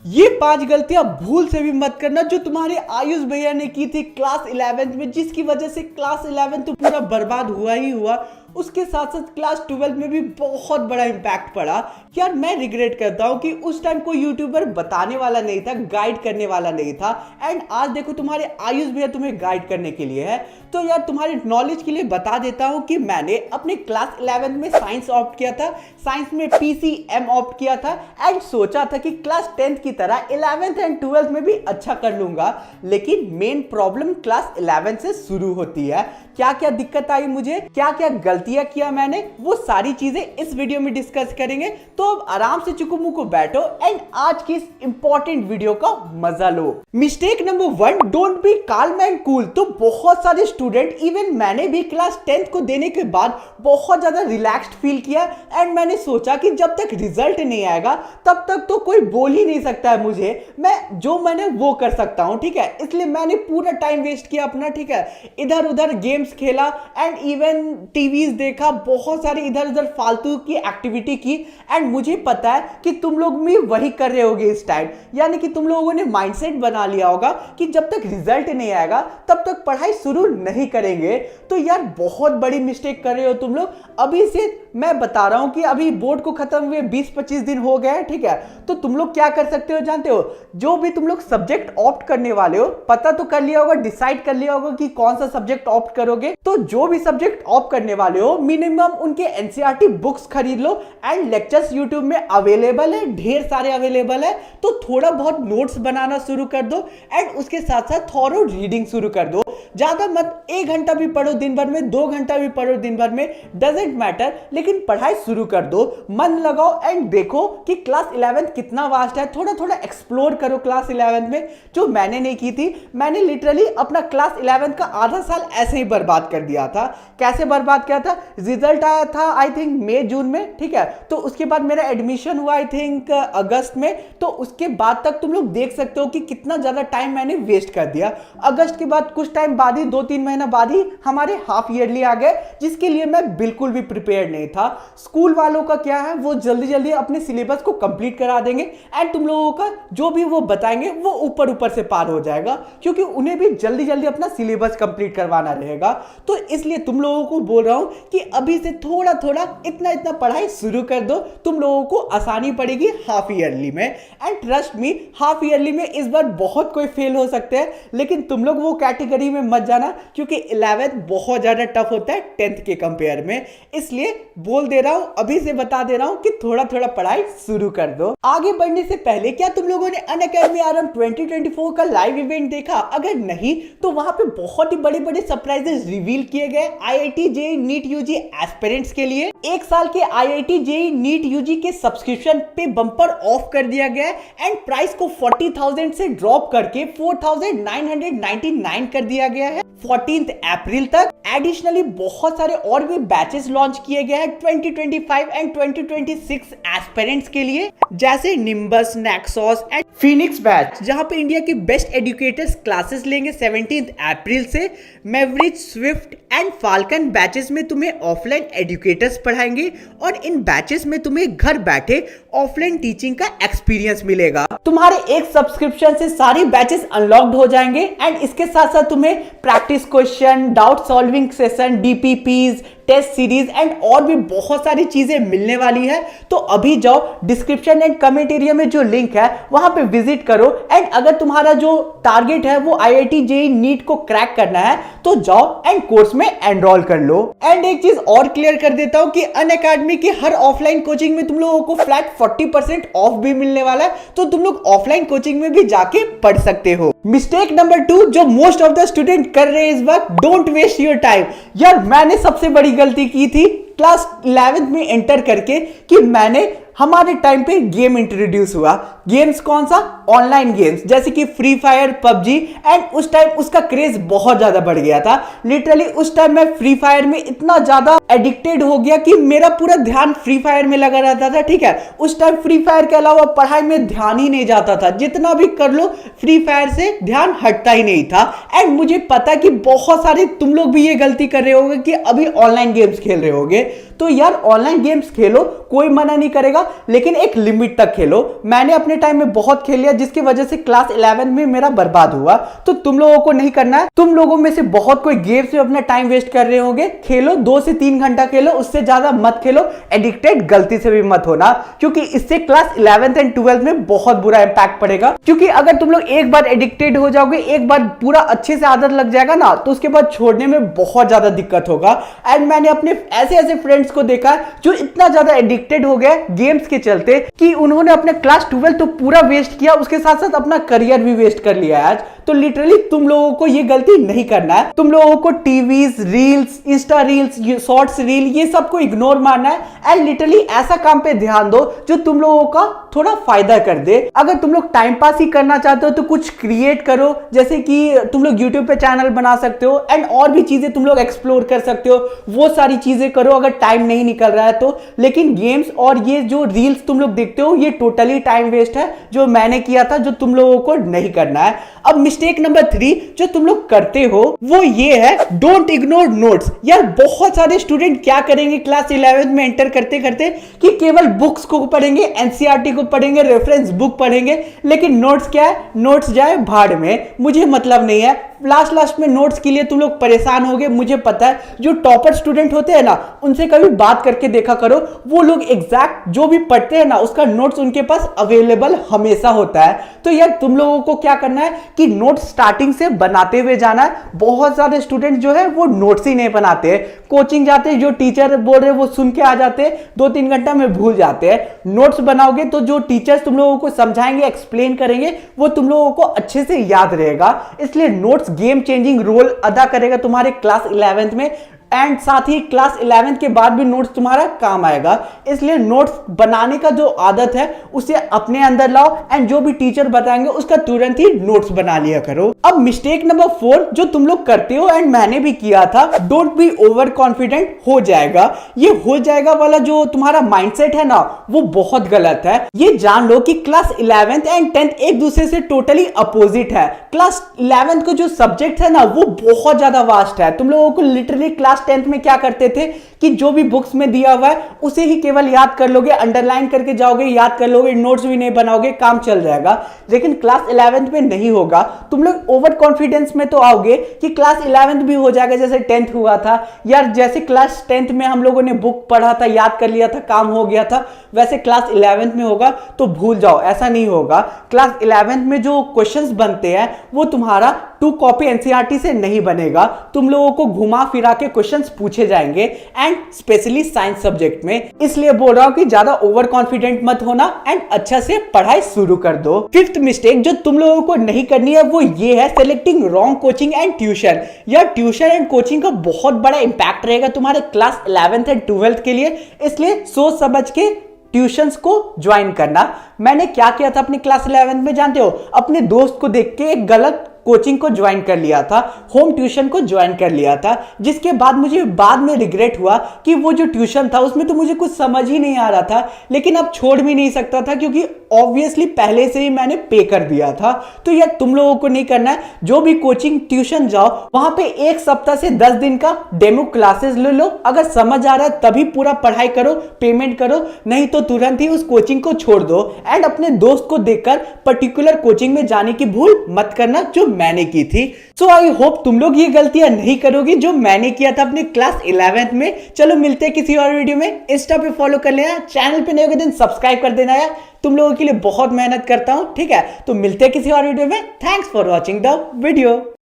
ये 5 गलतियां भूल से भी मत करना जो तुम्हारे आयुष भैया ने की थी क्लास 11th में, जिसकी वजह से क्लास 11 तो पूरा बर्बाद हुआ ही हुआ। उसके साथ साथ क्लास 12 में भी बहुत बड़ा इम्पैक्ट पड़ा। यार मैं रिग्रेट करता हूँ कि उस टाइम कोई यूट्यूबर बताने वाला नहीं था, गाइड करने वाला नहीं था। एंड आज देखो तुम्हारे आयुष भैया तुम्हें गाइड करने के लिए है। तो यार तुम्हारे नॉलेज के लिए बता देता हूँ कि मैंने अपने क्लास 11 में साइंस ऑप्ट किया था, साइंस में PCM ऑप्ट किया था एंड सोचा था कि क्लास 10th की तरह 11th एंड 12th में भी अच्छा कर लूंगा। लेकिन मेन प्रॉब्लम क्लास 11 से शुरू होती है। क्या क्या दिक्कत आई मुझे, क्या क्या गलतियां किया मैंने, वो सारी चीजें इस वीडियो में डिस्कस करेंगे। तो अब आराम से चुकू मुकू बैठो एंड आज की इस इंपॉर्टेंट वीडियो का मजा लो। Mistake number 1, don't be calm and cool. तो बहुत सारे स्टूडेंट, इवन मैंने भी क्लास 10th को देने के बाद बहुत ज्यादा रिलैक्स्ड फील किया एंड मैंने सोचा कि जब तक रिजल्ट नहीं आएगा तब तक तो कोई बोल ही नहीं सकता है मुझे, मैं जो मैंने वो कर सकता हूं, ठीक है। इसलिए मैंने पूरा टाइम वेस्ट किया अपना, ठीक है। इधर उधर गेम्स खेला एंड इवन टीवीज देखा, बहुत सारी इधर उधर फालतू की एक्टिविटी की। एंड मुझे पता है कि तुम लोग भी वही कर रहे होगे इस टाइम, यानी कि तुम लोगों ने माइंडसेट बना लिया होगा कि जब तक रिजल्ट नहीं आएगा तब तक पढ़ाई शुरू नहीं करेंगे। तो यार बहुत बड़ी मिस्टेक कर रहे हो तुम लोग। अभी से मैं बता रहा हूं कि अभी बोर्ड को खत्म हुए 20-25 दिन हो गए, ठीक है। तो तुम लोग क्या कर सकते हो जानते हो, जो भी तुम लोग सब्जेक्ट ऑप्ट करने वाले हो पता तो कर लिया होगा, डिसाइड कर लिया होगा कि कौन सा सब्जेक्ट ऑप्ट करोगे। तो जो भी सब्जेक्ट ऑप्ट करने वाले हो मिनिमम उनके NCERT बुक्स खरीद लो एंड लेक्चर्स यूट्यूब में अवेलेबल है, ढेर सारे अवेलेबल है। तो थोड़ा बहुत नोट्स बनाना शुरू कर दो एंड उसके साथ साथ थॉरो रीडिंग शुरू कर दो। ज्यादा मत, 1 घंटा भी पढ़ो दिन भर में, 2 घंटा भी पढ़ो दिन भर में, डजेंट मैटर, लेकिन पढ़ाई शुरू कर दो, मन लगाओ एंड देखो कि क्लास 11 कितना वास्ट है। थोड़ा थोड़ा एक्सप्लोर करो क्लास 11 में, जो मैंने नहीं की थी। मैंने लिटरली अपना क्लास 11 का आधा साल ऐसे ही बर्बाद कर दिया था। कैसे बर्बाद किया था, रिजल्ट आया था आई थिंक मई जून में, ठीक है। तो उसके बाद मेरा एडमिशन हुआ आई थिंक अगस्त में। तो उसके बाद तक तुम लोग देख सकते हो कि कितना ज्यादा टाइम मैंने वेस्ट कर दिया। अगस्त के बाद कुछ टाइम बाद ही, 2-3 महीना बाद ही हमारे हाफ ईयरली आ गए, जिसके लिए मैं बिल्कुल भी प्रिपेयर नहीं था। स्कूल वालों का क्या है, वो जल्दी जल्दी अपने सिलेबस को कंप्लीट करा देंगे एंड तुम लोगों का जो भी वो बताएंगे वो ऊपर ऊपर से पार हो जाएगा, क्योंकि उन्हें भी जल्दी जल्दी अपना सिलेबस कंप्लीट करवाना रहेगा। तो इसलिए तुम लोगों को बोल रहा हूं कि अभी से थोड़ा थोड़ा इतना इतना पढ़ाई शुरू कर दो, तुम लोगों को आसानी पड़ेगी हाफ ईयरली में। And trust me, half yearly में इस बार बहुत कोई फेल हो सकते हैं, लेकिन तुम लोग वो कैटेगरी में मत जाना, क्योंकि 11th बहुत ज्यादा टफ होता है 10th के कंपेयर में। इसलिए बोल दे रहा हूं, अभी से बता दे रहा हूं कि थोड़ा थोड़ा पढ़ाई शुरू कर दो। आगे बढ़ने से पहले क्या तुम लोगों ने अनअकैडमी आरंभ 2024 का लाइव इवेंट देखा? अगर नहीं तो वहां पे बहुत ही बड़े बड़े सरप्राइजेस रिवील किए गए IIT JEE NEET UG aspirants के लिए। 1 साल के IIT JEE NEET UG के सब्सक्रिप्शन पे बम्पर ऑफ कर दिया गया एंड प्राइस को 40,000 से ड्रॉप करके 4,999 कर दिया गया है 14 अप्रैल तक। एडिशनली बहुत सारे और भी बैचेस लॉन्च किए गए हैं 2025 एंड 2026 एस्पिरेंट्स के लिए, जैसे निम्बस, नेक्सॉस एंड फिनिक्स बैच, जहां पे इंडिया के बेस्ट एजुकेटर्स क्लासेस लेंगे 17 अप्रैल से। मेवरिज, स्विफ्ट एंड फाल्कन बैचेस में तुम्हें ऑफलाइन एजुकेटर्स पढ़ाएंगे और इन बैचेस में तुम्हें घर बैठे ऑफलाइन टीचिंग का एक्सपीरियंस मिलेगा। तुम्हारे एक सब्सक्रिप्शन से सारी बैचेस अनलॉक्ड हो जाएंगे एंड इसके साथ साथ तुम्हें practice question, doubt solving session, DPPs, test series and और भी बहुत सारी चीजें मिलने वाली है। तो अभी जाओ, डिस्क्रिप्शन एंड कमेंट एरिया में जो लिंक है वहां पे विजिट करो एंड अगर तुम्हारा जो टारगेट है वो IIT JEE NEET को क्रैक करना है तो जाओ एंड कोर्स में एनरोल कर लो। एंड एक चीज और क्लियर कर देता हूं कि अनअकैडमी की हर ऑफलाइन कोचिंग में तुम लोगों को फ्लैट 40% ऑफ भी मिलने वाला है, तो तुम लोग ऑफलाइन कोचिंग में भी जाके पढ़ सकते हो। मिस्टेक नंबर 2 जो मोस्ट ऑफ द स्टूडेंट कर रहे हैं इस वक्त, डोंट वेस्ट योर टाइम। यार मैंने सबसे बड़ी गलती की थी क्लास 11th में एंटर करके कि मैंने, हमारे टाइम पे गेम इंट्रोड्यूस हुआ। गेम्स कौन सा? ऑनलाइन गेम्स, जैसे कि फ्री फायर, पबजी। एंड उस टाइम उसका क्रेज बहुत ज्यादा बढ़ गया था। लिटरली उस टाइम मैं फ्री फायर में इतना ज्यादा एडिक्टेड हो गया कि मेरा पूरा ध्यान फ्री फायर में लगा रहता था, ठीक है। उस टाइम फ्री फायर के अलावा पढ़ाई में ध्यान ही नहीं जाता था, जितना भी कर लो फ्री फायर से ध्यान हटता ही नहीं था। एंड मुझे पता कि बहुत सारे तुम लोग भी ये गलती कर रहे होगे कि अभी ऑनलाइन गेम्स खेल रहे होगे। तो तो यार ऑनलाइन गेम्स खेलो, कोई मना नहीं करेगा, लेकिन एक लिमिट तक खेलो। मैंने अपने टाइम में बहुत खेल लिया, जिसकी वजह से क्लास 11 में मेरा बर्बाद हुआ। तो तुम लोगों को नहीं करना है। तुम लोगों में से बहुत कोई गेम्स में अपना टाइम वेस्ट कर रहे होंगे, खेलो 2 से 3 घंटा खेलो, उससे ज्यादा मत खेलो। एडिक्टेड गलती से भी मत होना, क्योंकि इससे क्लास 11th एंड 12th में बहुत बुरा इंपैक्ट पड़ेगा। क्योंकि अगर तुम लोग एक बार एडिक्टेड हो जाओगे, एक बार पूरा अच्छे से आदत लग जाएगा ना, तो उसके बाद छोड़ने में बहुत ज्यादा दिक्कत होगा। एंड मैंने अपने ऐसे ऐसे फ्रेंड्स को देखा जो इतना ज्यादा एडिक्टेड हो गए गेम्स के चलते कि उन्होंने अपने क्लास 12 तो पूरा वेस्ट किया, उसके साथ साथ अपना करियर भी वेस्ट कर लिया आज। तो लिटरली तुम लोगों को ये गलती नहीं करना है। तुम लोगों को TVs, reels, Insta reels, shorts reel, ये सब को इग्नोर मारना है एंड लिटरली ऐसा काम पे ध्यान दो जो तुम लोगों का थोड़ा फायदा कर दे। अगर तुम लोग टाइम पास ही करना चाहते हो तो कुछ क्रिएट करो, जैसे कि तुम लोग यूट्यूब पे चैनल बना सकते हो एंड और भी चीजें तुम लोग एक्सप्लोर कर सकते हो, वो सारी चीजें करो अगर टाइम नहीं निकल रहा है तो। लेकिन गेम्स और ये जो रील्स तुम लोग देखते हो, ये टोटली टाइम वेस्ट है, जो मैंने किया था, जो तुम लोगों को नहीं करना है। अब मिस्टेक नंबर 3 जो तुम लोग करते हो वो ये है, डोंट इग्नोर नोट्स। यार बहुत सारे स्टूडेंट क्या करेंगे क्लास 11 में एंटर करते करते कि केवल बुक्स को पढ़ेंगे, एनसीईआरटी को पढ़ेंगे, रेफरेंस बुक पढ़ेंगे, लेकिन नोट्स क्या है, नोट्स जाए भाड़ में, मुझे मतलब नहीं है। लास्ट में नोट्स के लिए तुम लोग परेशान होगे, मुझे पता है। जो टॉपर स्टूडेंट होते हैं ना, उनसे कभी बात करके देखा करो, वो लोग एग्जैक्ट जो भी पढ़ते हैं ना, उसका नोट्स उनके पास अवेलेबल हमेशा होता है। तो यार तुम लोगों को क्या करना है कि नोट्स स्टार्टिंग से बनाते हुए जाना है। बहुत सारे स्टूडेंट जो है वो नोट्स ही नहीं बनाते हैं, कोचिंग जाते हैं, जो टीचर बोल रहे हैं वो सुन के आ जाते हैं, 2-3 घंटा में भूल जाते हैं। नोट्स बनाओगे तो जो टीचर्स तुम लोगों को समझाएंगे, एक्सप्लेन करेंगे, वो तुम लोगों को अच्छे से याद रहेगा। इसलिए नोट्स गेम चेंजिंग रोल अदा करेगा तुम्हारे क्लास 11th में एंड साथ ही क्लास 11th के बाद भी नोट्स तुम्हारा काम आएगा। इसलिए नोट्स बनाने का जो आदत है उसे अपने अंदर लाओ एंड जो भी टीचर बताएंगे उसका तुरंत ही नोट्स बना लिया करो। अब मिस्टेक नंबर 4 जो तुम लोग करते हो एंड मैंने भी किया था, डोंट बी ओवर कॉन्फिडेंट। हो जाएगा, ये हो जाएगा वाला जो तुम्हारा माइंडसेट है ना, वो बहुत गलत है। ये जान लो कि क्लास 11th एंड 10th एक दूसरे से टोटली अपोजिट है। क्लास 11th को जो सब्जेक्ट है ना, वो बहुत ज्यादा वास्ट है। तुम लोगों को लिटरली क्लास 10th में क्या करते थे कि जो भी बुक्स में दिया हुआ है उसे ही केवल याद कर लोगे, अंडरलाइन करके जाओगे, याद कर लोगे, नोट्स भी नहीं बनाओगे, काम चल जाएगा। लेकिन क्लास 11th में नहीं होगा। तुम लोग ओवर कॉन्फिडेंस में तो आओगे कि क्लास 11th भी हो जाएगा जैसे 10th हुआ था। यार जैसे क्लास 10th में हम लोगों ने बुक पढ़ा था, याद कर लिया था, काम हो गया था, वैसे क्लास 11th में होगा तो भूल जाओ, ऐसा नहीं होगा। क्लास 11th में जो क्वेश्चंस बनते हैं वो तुम्हारा 2 कॉपी एनसीईआरटी से नहीं बनेगा। तुम लोगों को घुमा फिरा के क्वेश्चंस पूछे जाएंगे एंड स्पेशली साइंस सब्जेक्ट में। इसलिए बोल रहा हूं कि ज्यादा ओवर कॉन्फिडेंट मत होना एंड अच्छा से पढ़ाई शुरू कर दो। 5th मिस्टेक जो तुम लोगों को नहीं करनी है वो ये है, selecting wrong coaching and tuition. यार ट्यूशन एंड कोचिंग का बहुत बड़ा इंपैक्ट रहेगा तुम्हारे क्लास 11th एंड 12th के लिए, इसलिए सोच समझ के ट्यूशंस को ज्वाइन करना। मैंने क्या किया था अपनी क्लास 11th में जानते हो, अपने दोस्त को देख के एक गलत कोचिंग को ज्वाइन कर लिया था, होम ट्यूशन को ज्वाइन कर लिया था, जिसके बाद मुझे बाद में रिग्रेट हुआ कि वो जो ट्यूशन था उसमें तो मुझे कुछ समझ ही नहीं आ रहा था, लेकिन अब छोड़ भी नहीं सकता था क्योंकि ऑब्वियसली पहले से ही मैंने पे कर दिया था। तो यार तुम लोगों को नहीं करना है, जो भी कोचिंग ट्यूशन जाओ वहां पे 1 सप्ताह से 10 दिन का डेमो क्लासेस ले लो। अगर समझ आ रहा है तभी पूरा पढ़ाई करो, पेमेंट करो, नहीं तो तुरंत ही उस कोचिंग को छोड़ दो एंड अपने दोस्त को देखकर पर्टिकुलर कोचिंग में जाने की भूल मत करना जो मैंने की थी। सो आई होप तुम लोग ये गलतियां नहीं करोगे जो मैंने किया था अपने क्लास 11th में। चलो मिलते हैं किसी और वीडियो में। इंस्टा पे फॉलो कर लेना, चैनल पे नए हो दिन सब्सक्राइब कर देना यार, तुम लोगों के लिए बहुत मेहनत करता हूं, ठीक है। तो मिलते हैं किसी और वीडियो में। Thanks for watching the video.